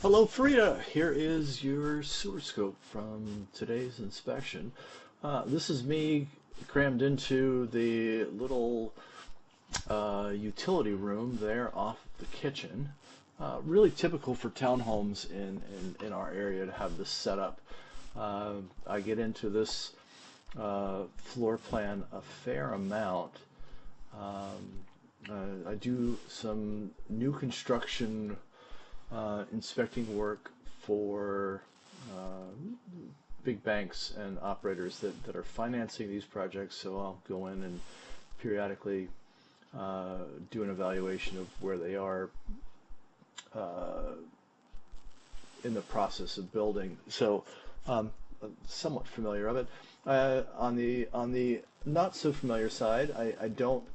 Hello Frida, here is your sewer scope from today's inspection. This is me crammed into the little utility room there off the kitchen. Really typical for townhomes in our area to have this set up. I get into this floor plan a fair amount. I do some new construction inspecting work for big banks and operators that are financing these projects. So I'll go in and periodically do an evaluation of where they are in the process of building. So somewhat familiar of it. On the not so familiar side, I don't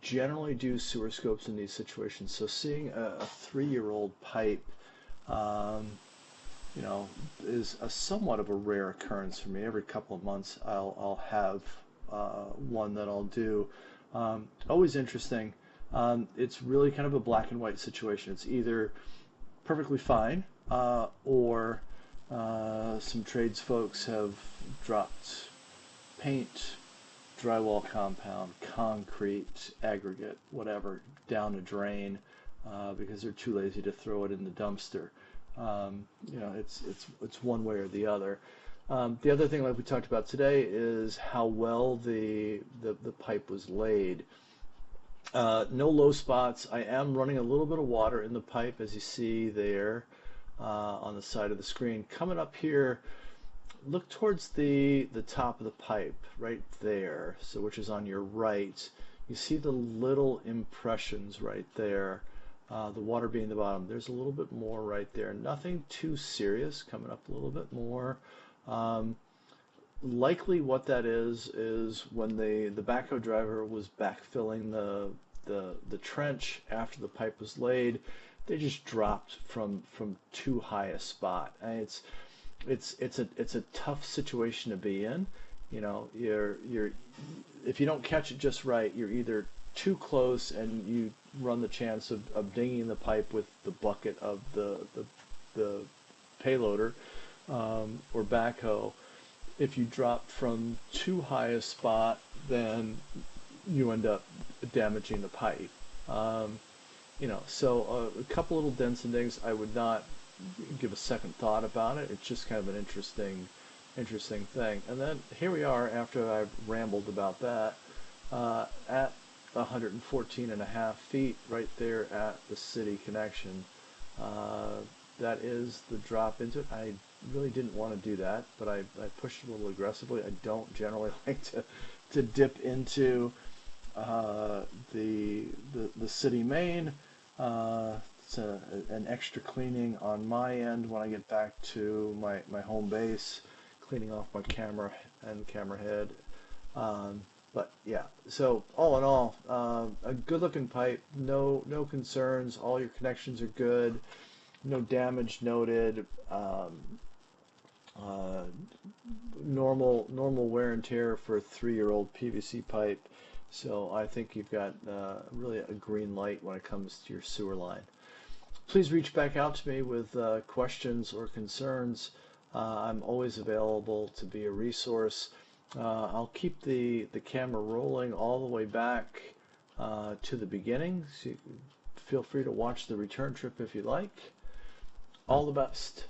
generally do sewer scopes in these situations. So seeing a 3-year-old pipe, is a somewhat of a rare occurrence for me. Every couple of months, I'll have one that I'll do. Always interesting. It's really kind of a black and white situation. It's either perfectly fine, or some trades folks have dropped paint, drywall compound, concrete, aggregate, whatever, down a drain because they're too lazy to throw it in the dumpster. It's one way or the other. The other thing, like we talked about today, is how well the pipe was laid. No low spots. I am running a little bit of water in the pipe, as you see there on the side of the screen. Coming up here, look towards the top of the pipe right there, so which is on your right. You see the little impressions right there, the water being the bottom. There's a little bit more right there. Nothing too serious. Coming up a little bit more. Likely what that is when the backhoe driver was backfilling the trench after the pipe was laid, they just dropped from too high a spot. And it's a tough situation to be in. You're if you don't catch it just right, you're either too close and you run the chance of dinging the pipe with the bucket of the payloader or backhoe. If you drop from too high a spot, then you end up damaging the pipe. So a couple little dents and dings, I would not give a second thought about it. It's just kind of an interesting thing. And then here we are, after I've rambled about that, at 114.5 feet right there at the city connection. That is the drop into it. I really didn't want to do that, but I pushed it a little aggressively. I don't generally like to dip into the city main. It's an extra cleaning on my end when I get back to my home base, cleaning off my camera and camera head. But yeah, so all in all, a good looking pipe, no concerns, all your connections are good, no damage noted, normal wear and tear for a 3-year-old PVC pipe. So I think you've got really a green light when it comes to your sewer line. Please reach back out to me with questions or concerns. I'm always available to be a resource. I'll keep the camera rolling all the way back to the beginning, so you can feel free to watch the return trip if you like. All the best.